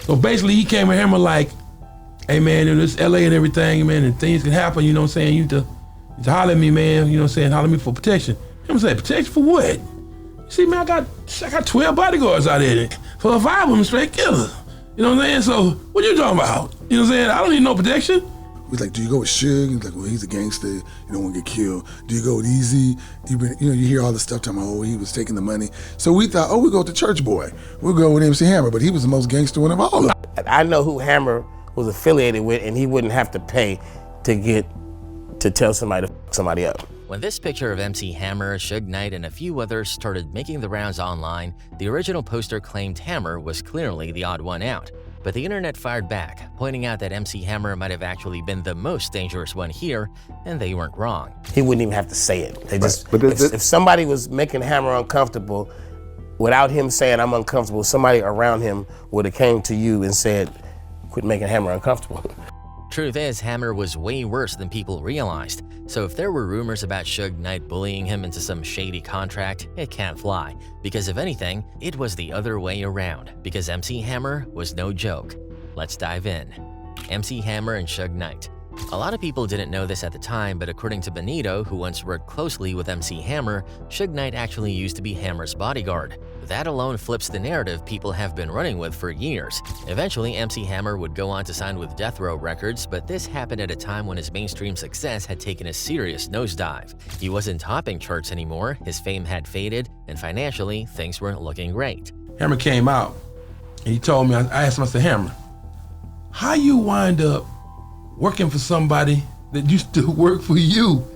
So basically, he came with Hammer like, hey man, in this LA and everything, man, and things can happen, you know what I'm saying? You to holler at me, man, you know what I'm saying? Holler at me for protection. Hammer said, protection for what? See, man, I got 12 bodyguards out there for 5 of them straight killers. You know what I'm saying? So, what you talking about? You know what I'm saying? I don't need no protection. He's like, do you go with Suge? He's like, well, he's a gangster. You don't want to get killed. Do you go with Easy? You hear all the stuff talking about, oh, he was taking the money. So we thought, oh, we'll go with the Church Boy. We'll go with MC Hammer, but he was the most gangster one of all of them. I know who Hammer was affiliated with, and he wouldn't have to pay to tell somebody to fuck somebody up. When this picture of MC Hammer, Suge Knight, and a few others started making the rounds online, the original poster claimed Hammer was clearly the odd one out. But the internet fired back, pointing out that MC Hammer might have actually been the most dangerous one here, and they weren't wrong. He wouldn't even have to say it. If somebody was making Hammer uncomfortable, without him saying I'm uncomfortable, somebody around him would have came to you and said, quit making Hammer uncomfortable. Truth is, Hammer was way worse than people realized, so if there were rumors about Suge Knight bullying him into some shady contract, it can't fly, because if anything, it was the other way around, because MC Hammer was no joke. Let's dive in. MC Hammer and Suge Knight. A lot of people didn't know this at the time, but according to Benito, who once worked closely with MC Hammer, Suge Knight actually used to be Hammer's bodyguard. That alone flips the narrative people have been running with for years. Eventually, MC Hammer would go on to sign with Death Row Records, but this happened at a time when his mainstream success had taken a serious nosedive. He wasn't topping charts anymore, his fame had faded, and financially, things weren't looking great. Hammer came out, and he told me, I asked him, I said, Hammer, how you wind up working for somebody that used to work for you?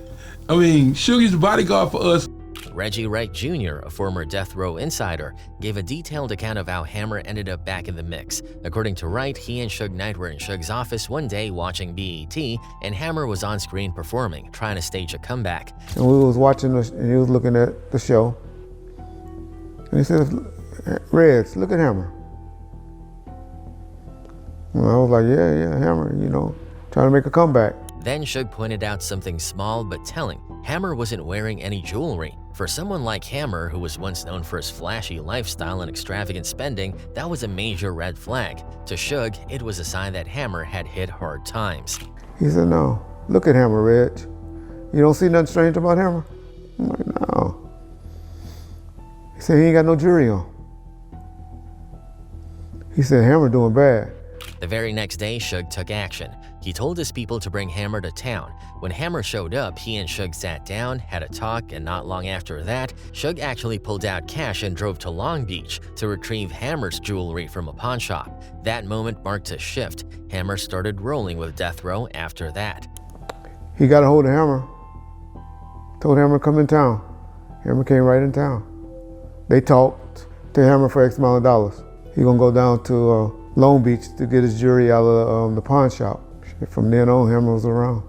I mean, Suge's the bodyguard for us. Reggie Wright Jr., a former Death Row insider, gave a detailed account of how Hammer ended up back in the mix. According to Wright, he and Suge Knight were in Suge's office one day watching BET, and Hammer was on screen performing, trying to stage a comeback. And we was watching this, and he was looking at the show. And he said, Reds, look at Hammer. And I was like, yeah, Hammer, trying to make a comeback. Then Suge pointed out something small but telling. Hammer wasn't wearing any jewelry. For someone like Hammer, who was once known for his flashy lifestyle and extravagant spending, that was a major red flag. To Suge, it was a sign that Hammer had hit hard times. He said, no, look at Hammer, Reg. You don't see nothing strange about Hammer? I'm like, no. He said, he ain't got no jewelry on. He said, Hammer doing bad. The very next day, Suge took action. He told his people to bring Hammer to town. When Hammer showed up, he and Suge sat down, had a talk, and not long after that, Suge actually pulled out cash and drove to Long Beach to retrieve Hammer's jewelry from a pawn shop. That moment marked a shift. Hammer started rolling with Death Row after that. He got a hold of Hammer, told Hammer to come in town. Hammer came right in town. They talked to Hammer for X amount of dollars. He gonna go down to Long Beach to get his jewelry out of the pawn shop. From then on, Hammer was around.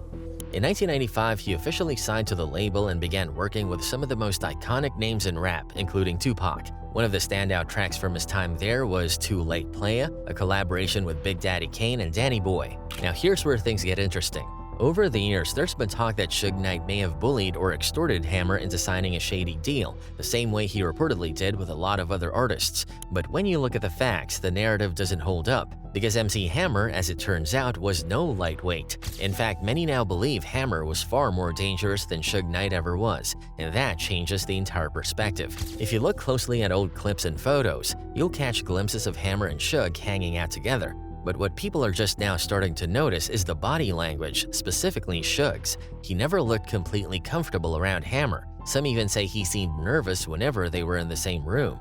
In 1995, he officially signed to the label and began working with some of the most iconic names in rap, including Tupac. One of the standout tracks from his time there was Too Late Playa, a collaboration with Big Daddy Kane and Danny Boy. Now here's where things get interesting. Over the years, there's been talk that Suge Knight may have bullied or extorted Hammer into signing a shady deal, the same way he reportedly did with a lot of other artists. But when you look at the facts, the narrative doesn't hold up, because MC Hammer, as it turns out, was no lightweight. In fact, many now believe Hammer was far more dangerous than Suge Knight ever was, and that changes the entire perspective. If you look closely at old clips and photos, you'll catch glimpses of Hammer and Suge hanging out together. But what people are just now starting to notice is the body language, specifically Suge's. He never looked completely comfortable around Hammer. Some even say he seemed nervous whenever they were in the same room.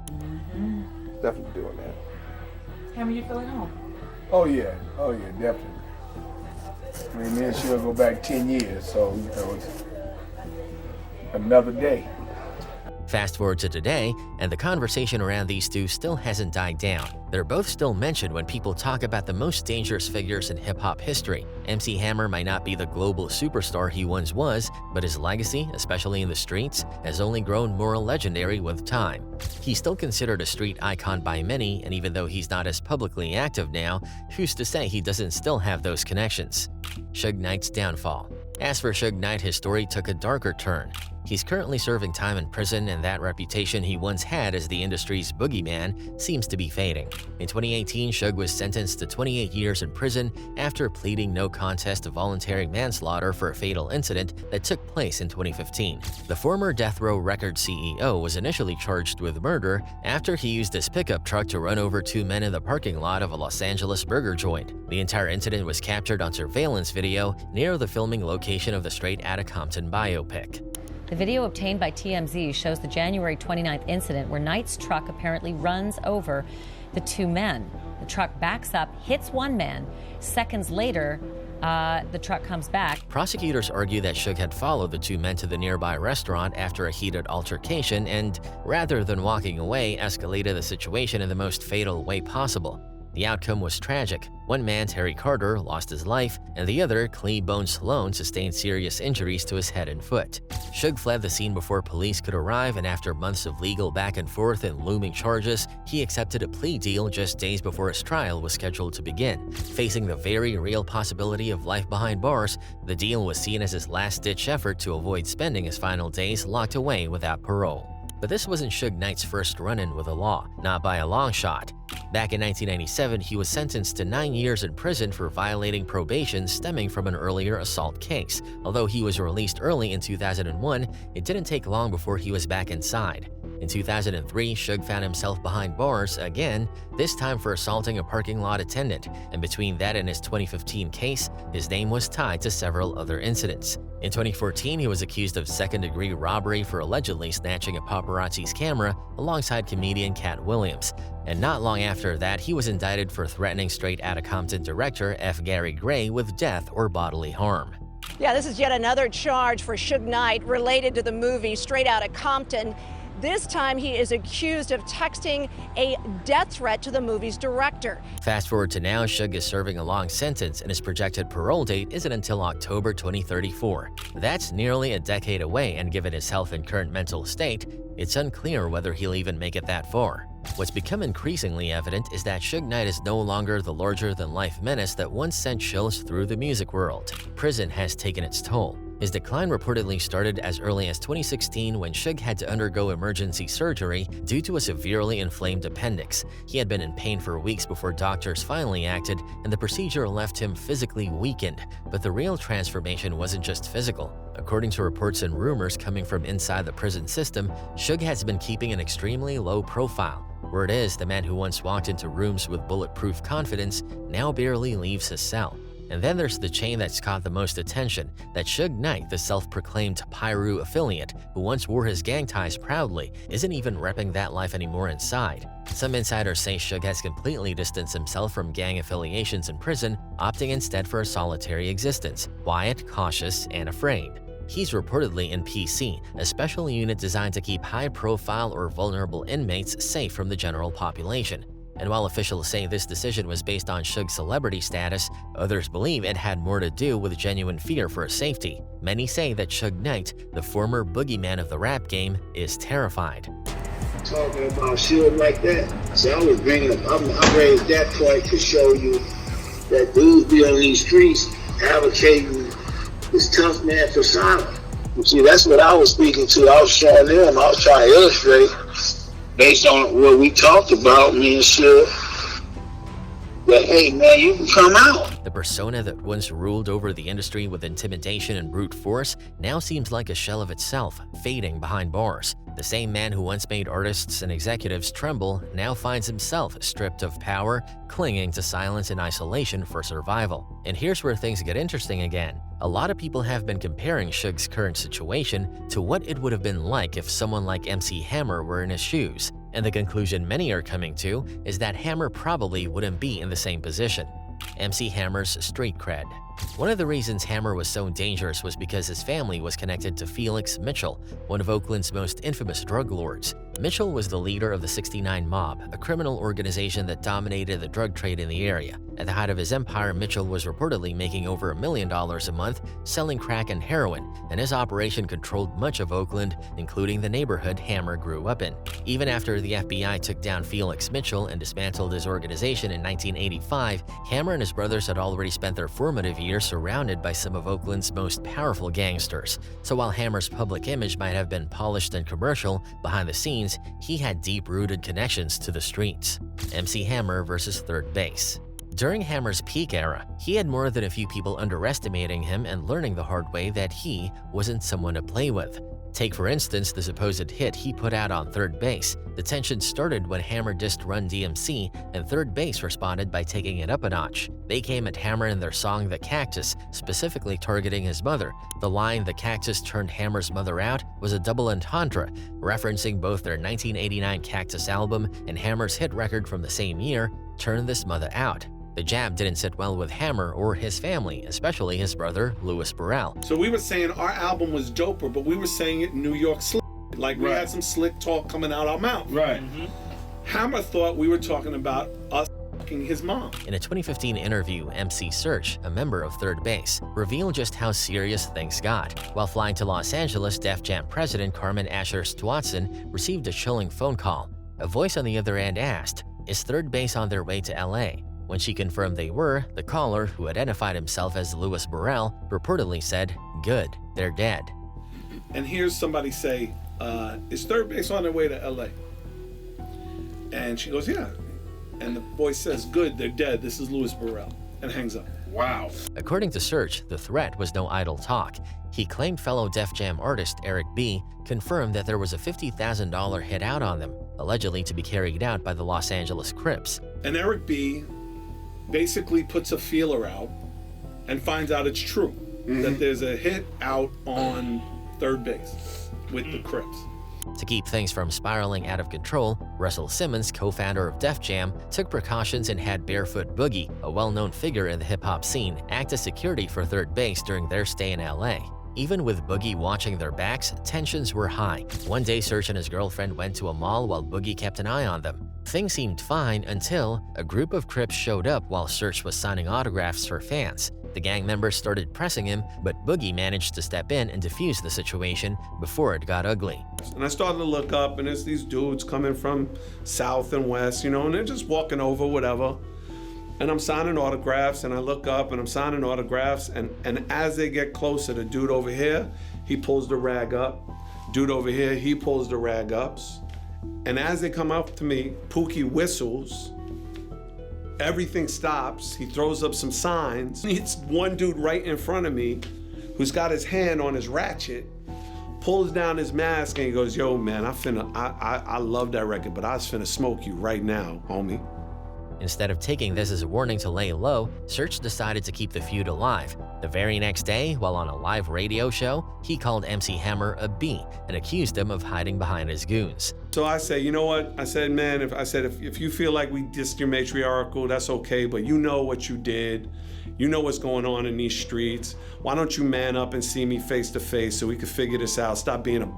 Definitely doing that. Hammer, you feel at home? Oh yeah, definitely. I mean, me and Suge go back 10 years, so it's another day. Fast forward to today, and the conversation around these two still hasn't died down. They're both still mentioned when people talk about the most dangerous figures in hip-hop history. MC Hammer might not be the global superstar he once was, but his legacy, especially in the streets, has only grown more legendary with time. He's still considered a street icon by many, and even though he's not as publicly active now, who's to say he doesn't still have those connections? Suge Knight's downfall. As for Suge Knight, his story took a darker turn. He's currently serving time in prison, and that reputation he once had as the industry's boogeyman seems to be fading. In 2018, Suge was sentenced to 28 years in prison after pleading no contest to voluntary manslaughter for a fatal incident that took place in 2015. The former Death Row Records CEO was initially charged with murder after he used his pickup truck to run over two men in the parking lot of a Los Angeles burger joint. The entire incident was captured on surveillance video near the filming location of the Straight Outta Compton biopic. The video obtained by TMZ shows the January 29th incident where Knight's truck apparently runs over the two men. The truck backs up, hits one man. Seconds later, the truck comes back. Prosecutors argue that Suge had followed the two men to the nearby restaurant after a heated altercation and, rather than walking away, escalated the situation in the most fatal way possible. The outcome was tragic. One man, Terry Carter, lost his life, and the other, Cleabone Sloan, sustained serious injuries to his head and foot. Suge fled the scene before police could arrive, and after months of legal back and forth and looming charges, he accepted a plea deal just days before his trial was scheduled to begin. Facing the very real possibility of life behind bars, the deal was seen as his last-ditch effort to avoid spending his final days locked away without parole. But this wasn't Suge Knight's first run-in with the law, not by a long shot. Back in 1997, he was sentenced to 9 years in prison for violating probation stemming from an earlier assault case. Although he was released early in 2001, it didn't take long before he was back inside. In 2003, Suge found himself behind bars again, this time for assaulting a parking lot attendant, and between that and his 2015 case, his name was tied to several other incidents. In 2014, he was accused of second-degree robbery for allegedly snatching a paparazzi's camera alongside comedian Cat Williams. And not long after that, he was indicted for threatening Straight Outta Compton director F. Gary Gray with death or bodily harm. Yeah, this is yet another charge for Suge Knight related to the movie Straight Outta Compton. This time, he is accused of texting a death threat to the movie's director. Fast forward to now, Suge is serving a long sentence, and his projected parole date isn't until October 2034. That's nearly a decade away, and given his health and current mental state, it's unclear whether he'll even make it that far. What's become increasingly evident is that Suge Knight is no longer the larger-than-life menace that once sent chills through the music world. Prison has taken its toll. His decline reportedly started as early as 2016 when Suge had to undergo emergency surgery due to a severely inflamed appendix. He had been in pain for weeks before doctors finally acted, and the procedure left him physically weakened. But the real transformation wasn't just physical. According to reports and rumors coming from inside the prison system, Suge has been keeping an extremely low profile. Word is, the man who once walked into rooms with bulletproof confidence now barely leaves his cell. And then there's the chain that's caught the most attention, that Suge Knight, the self-proclaimed Pyru affiliate, who once wore his gang ties proudly, isn't even repping that life anymore inside. Some insiders say Suge has completely distanced himself from gang affiliations in prison, opting instead for a solitary existence, quiet, cautious, and afraid. He's reportedly in PC, a special unit designed to keep high-profile or vulnerable inmates safe from the general population. And while officials say this decision was based on Suge's celebrity status, others believe it had more to do with genuine fear for his safety. Many say that Suge Knight, the former boogeyman of the rap game, is terrified. Talking about Suge like that, see, I was bringing up, I raised that point to show you that dudes be on these streets advocating this tough man persona. You see, that's what I was speaking to. I was showing them, I was trying to illustrate, based on what we talked about, me and Suge, that, hey man, you can come out. The persona that once ruled over the industry with intimidation and brute force now seems like a shell of itself, fading behind bars. The same man who once made artists and executives tremble now finds himself stripped of power, clinging to silence and isolation for survival. And here's where things get interesting again. A lot of people have been comparing Suge's current situation to what it would have been like if someone like MC Hammer were in his shoes. And the conclusion many are coming to is that Hammer probably wouldn't be in the same position. MC Hammer's street cred. One of the reasons Hammer was so dangerous was because his family was connected to Felix Mitchell, one of Oakland's most infamous drug lords. Mitchell was the leader of the 69 Mob, a criminal organization that dominated the drug trade in the area. At the height of his empire, Mitchell was reportedly making over $1 million a month selling crack and heroin, and his operation controlled much of Oakland, including the neighborhood Hammer grew up in. Even after the FBI took down Felix Mitchell and dismantled his organization in 1985, Hammer and his brothers had already spent their formative years year surrounded by some of Oakland's most powerful gangsters. So while Hammer's public image might have been polished and commercial, behind the scenes, he had deep-rooted connections to the streets. MC Hammer versus Third Base. During Hammer's peak era, he had more than a few people underestimating him and learning the hard way that he wasn't someone to play with. Take, for instance, the supposed hit he put out on Third Base. The tension started when Hammer dissed Run DMC, and Third Base responded by taking it up a notch. They came at Hammer in their song The Cactus, specifically targeting his mother. The line "The Cactus turned Hammer's mother out" was a double entendre, referencing both their 1989 Cactus album and Hammer's hit record from the same year, Turn This Mother Out. The jab didn't sit well with Hammer or his family, especially his brother, Louis Burrell. So we were saying our album was doper, but we were saying it New York slick. Like we had some slick talk coming out our mouth. Right. Hammer thought we were talking about us fucking his mom. In a 2015 interview, MC Search, a member of Third Base, revealed just how serious things got. While flying to Los Angeles, Def Jam president Carmen Asher-Stewatson received a chilling phone call. A voice on the other end asked, "Is Third Base on their way to LA?" When she confirmed they were, the caller, who identified himself as Louis Burrell, reportedly said, "Good, they're dead." And here's somebody say, "Is Third Base on their way to LA?" And she goes, "Yeah." And the voice says, "Good, they're dead. This is Louis Burrell," and hangs up. Wow. According to Search, the threat was no idle talk. He claimed fellow Def Jam artist Eric B. confirmed that there was a $50,000 hit out on them, allegedly to be carried out by the Los Angeles Crips. And Eric B. basically puts a feeler out and finds out it's true, that there's a hit out on Third Base with the Crips. To keep things from spiraling out of control, Russell Simmons, co-founder of Def Jam, took precautions and had Barefoot Boogie, a well-known figure in the hip-hop scene, act as security for Third Base during their stay in LA. Even with Boogie watching their backs, tensions were high. One day, Search and his girlfriend went to a mall while Boogie kept an eye on them. Things seemed fine until a group of Crips showed up while Search was signing autographs for fans. The gang members started pressing him, but Boogie managed to step in and defuse the situation before it got ugly. And I started to look up, and there's these dudes coming from south and west, you know, and they're just walking over, whatever. And I'm signing autographs, and I look up, and I'm signing autographs, and as they get closer, the dude over here, he pulls the rag up. Dude over here, he pulls the rag up. And as they come up to me, Pookie whistles. Everything stops. He throws up some signs. It's one dude right in front of me who's got his hand on his ratchet, pulls down his mask, and he goes, "Yo, man, I love that record, but I was finna smoke you right now, homie." Instead of taking this as a warning to lay low, Search decided to keep the feud alive. The very next day, while on a live radio show, he called MC Hammer a B and accused him of hiding behind his goons. So I say, you know what? I said, man, if you feel like we dissed your matriarchal, that's okay, but you know what you did. You know what's going on in these streets. Why don't you man up and see me face to face so we can figure this out? Stop being a b****.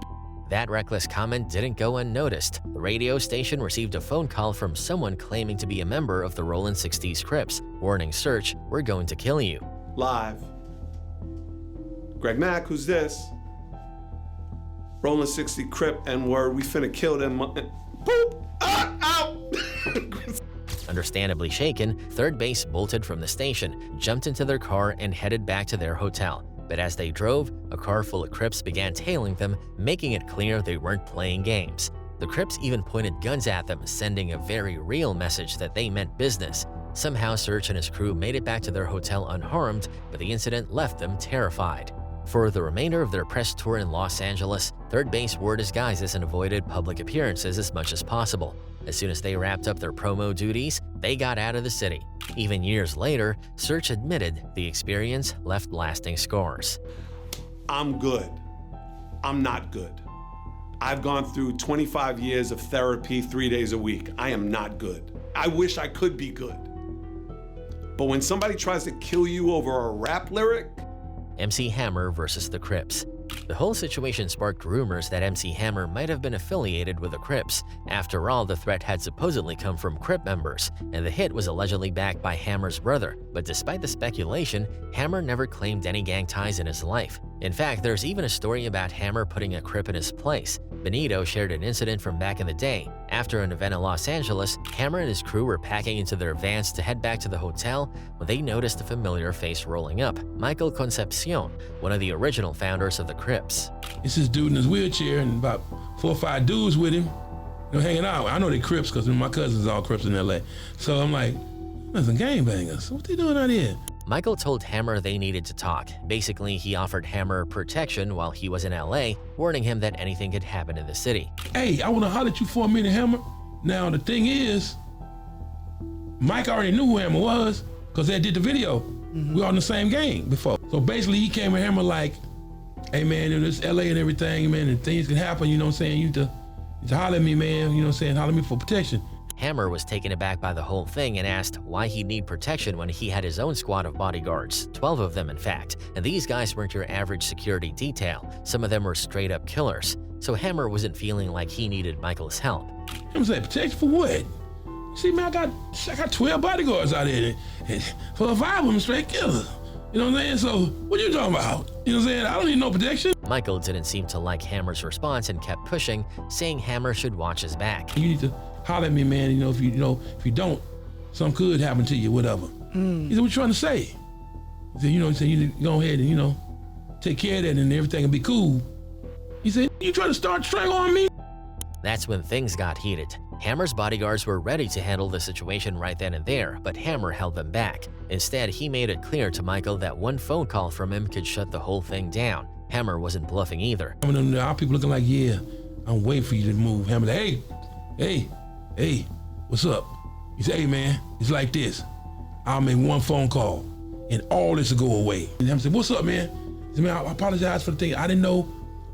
That reckless comment didn't go unnoticed. The radio station received a phone call from someone claiming to be a member of the Rollin' 60s Crips, warning Search, "We're going to kill you." Live. Greg Mack, who's this? Rollin' 60 Crip N-word, we finna kill them. Boop! Out! Understandably shaken, Third Base bolted from the station, jumped into their car, and headed back to their hotel. But as they drove, a car full of Crips began tailing them, making it clear they weren't playing games. The Crips even pointed guns at them, sending a very real message that they meant business. Somehow, Search and his crew made it back to their hotel unharmed, but the incident left them terrified. For the remainder of their press tour in Los Angeles, Third Base wore disguises and avoided public appearances as much as possible. As soon as they wrapped up their promo duties, they got out of the city. Even years later, Search admitted the experience left lasting scars. I'm good. I'm not good. I've gone through 25 years of therapy 3 days a week. I am not good. I wish I could be good. But when somebody tries to kill you over a rap lyric, MC Hammer versus the Crips. The whole situation sparked rumors that MC Hammer might have been affiliated with the Crips. After all, the threat had supposedly come from Crip members, and the hit was allegedly backed by Hammer's brother. But despite the speculation, Hammer never claimed any gang ties in his life. In fact, there's even a story about Hammer putting a Crip in his place. Benito shared an incident from back in the day. After an event in Los Angeles, Hammer and his crew were packing into their vans to head back to the hotel when they noticed a familiar face rolling up, Michael Concepcion, one of the original founders of the Crips. It's this dude in his wheelchair and about 4 or 5 dudes with him, hanging out. I know they Crips because my cousins are all Crips in LA. So I'm like, there's some gangbangers. What they doing out here? Michael told Hammer they needed to talk. Basically, he offered Hammer protection while he was in LA, warning him that anything could happen in the city. Hey, I want to holler at you for a minute, Hammer. Now, the thing is, Mike already knew who Hammer was because they did the video. We were on the same gang before. So basically, he came with Hammer like, hey, man, it's LA and everything, man, and things can happen, you know what I'm saying? You need to holler at me, man, you know what I'm saying? Holler at me for protection. Hammer was taken aback by the whole thing and asked why he'd need protection when he had his own squad of bodyguards, 12 of them in fact, and these guys weren't your average security detail. Some of them were straight-up killers. So Hammer wasn't feeling like he needed Michael's help. Hammer said, protection for what? See, man, I got 12 bodyguards out here, and 4 or 5 of them straight killers. You know what I'm saying? So, what you talking about? You know what I'm saying? I don't need no protection. Michael didn't seem to like Hammer's response and kept pushing, saying Hammer should watch his back. You need to holler at me, man. If you don't, something could happen to you, whatever. He said, what you trying to say? He said, you need to go ahead and, take care of that and everything will be cool. He said, you trying to start strangle on me? That's when things got heated. Hammer's bodyguards were ready to handle the situation right then and there, but Hammer held them back. Instead, he made it clear to Michael that one phone call from him could shut the whole thing down. Hammer wasn't bluffing either. Our people looking like, yeah, I'm waiting for you to move. Hammer like, hey, what's up? He said, hey, man, it's like this. I'll make one phone call and all this will go away. And Hammer said, what's up, man? He said, man, I apologize for the thing. I didn't know,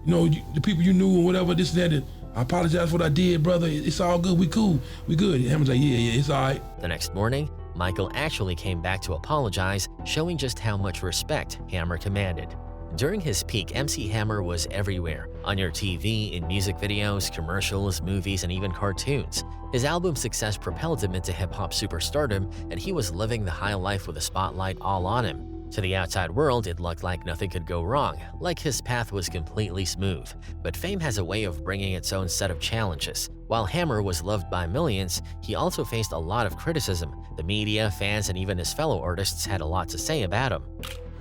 the people you knew or whatever, this and that. And I apologize for what I did, brother. It's all good. We cool. We good. And Hammer's like, yeah, it's all right. The next morning, Michael actually came back to apologize, showing just how much respect Hammer commanded. During his peak, MC Hammer was everywhere, on your TV, in music videos, commercials, movies, and even cartoons. His album success propelled him into hip-hop superstardom, and he was living the high life with a spotlight all on him. To the outside world, it looked like nothing could go wrong, like his path was completely smooth. But fame has a way of bringing its own set of challenges. While Hammer was loved by millions, he also faced a lot of criticism. The media, fans, and even his fellow artists had a lot to say about him.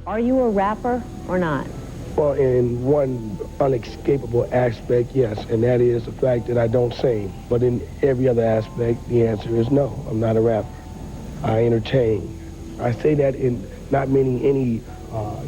Are you a rapper or not? Well, in one unescapable aspect, yes, and that is the fact that I don't sing. But in every other aspect, the answer is no, I'm not a rapper. I entertain. I say that in not meaning any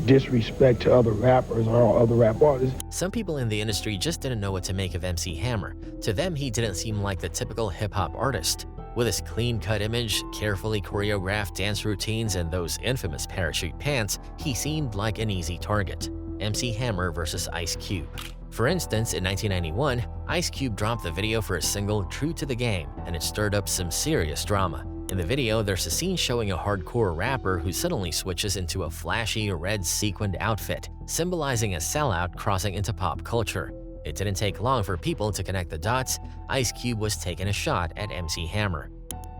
disrespect to other rappers or other rap artists. Some people in the industry just didn't know what to make of MC Hammer. To them, he didn't seem like the typical hip-hop artist. With his clean-cut image, carefully choreographed dance routines, and those infamous parachute pants, he seemed like an easy target. MC Hammer versus Ice Cube. For instance, in 1991, Ice Cube dropped the video for his single True to the Game, and it stirred up some serious drama. In the video, there's a scene showing a hardcore rapper who suddenly switches into a flashy red sequined outfit, symbolizing a sellout crossing into pop culture. It didn't take long for people to connect the dots. Ice Cube was taking a shot at MC Hammer.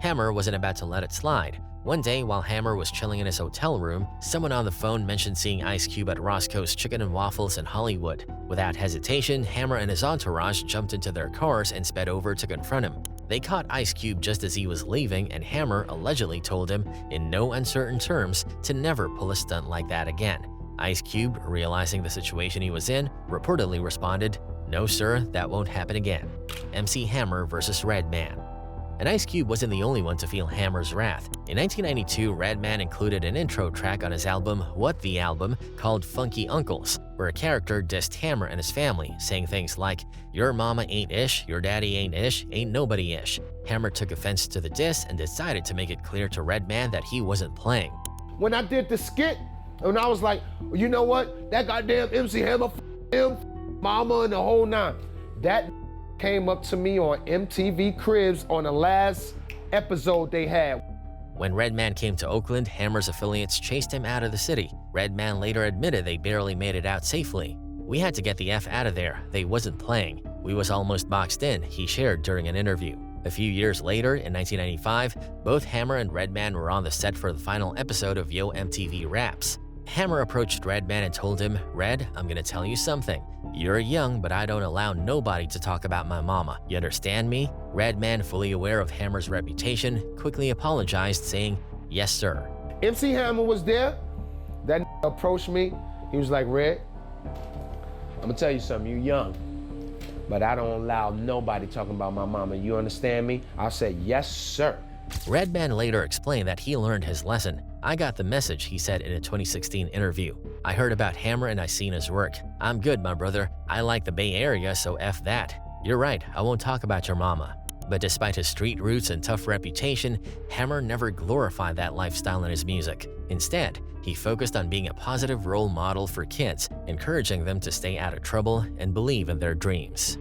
Hammer wasn't about to let it slide. One day, while Hammer was chilling in his hotel room, someone on the phone mentioned seeing Ice Cube at Roscoe's Chicken and Waffles in Hollywood. Without hesitation, Hammer and his entourage jumped into their cars and sped over to confront him. They caught Ice Cube just as he was leaving, and Hammer allegedly told him, in no uncertain terms, to never pull a stunt like that again. Ice Cube, realizing the situation he was in, reportedly responded, "No sir, that won't happen again." MC Hammer versus Redman. And Ice Cube wasn't the only one to feel Hammer's wrath. In 1992, Redman included an intro track on his album, What the Album, called Funky Uncles, where a character dissed Hammer and his family, saying things like, "Your mama ain't ish, your daddy ain't ish, ain't nobody ish." Hammer took offense to the diss and decided to make it clear to Redman that he wasn't playing. When I did the skit, and I was like, you know what? That goddamn MC Hammer, him, mama, and the whole nine. That came up to me on MTV Crips on the last episode they had. When Redman came to Oakland, Hammer's affiliates chased him out of the city. Redman later admitted they barely made it out safely. "We had to get the F out of there. They wasn't playing. We was almost boxed in," he shared during an interview. A few years later, in 1995, both Hammer and Redman were on the set for the final episode of Yo MTV Raps. Hammer approached Redman and told him, "Red, I'm gonna tell you something. You're young, but I don't allow nobody to talk about my mama. You understand me?" Redman, fully aware of Hammer's reputation, quickly apologized, saying, "Yes, sir." MC Hammer was there. That approached me. He was like, "Red, I'm gonna tell you something. You young, but I don't allow nobody talking about my mama. You understand me?" I said, "Yes, sir." Redman later explained that he learned his lesson. "I got the message," he said in a 2016 interview. "I heard about Hammer and I seen his work. I'm good, my brother. I like the Bay Area, so F that. You're right, I won't talk about your mama." But despite his street roots and tough reputation, Hammer never glorified that lifestyle in his music. Instead, he focused on being a positive role model for kids, encouraging them to stay out of trouble and believe in their dreams.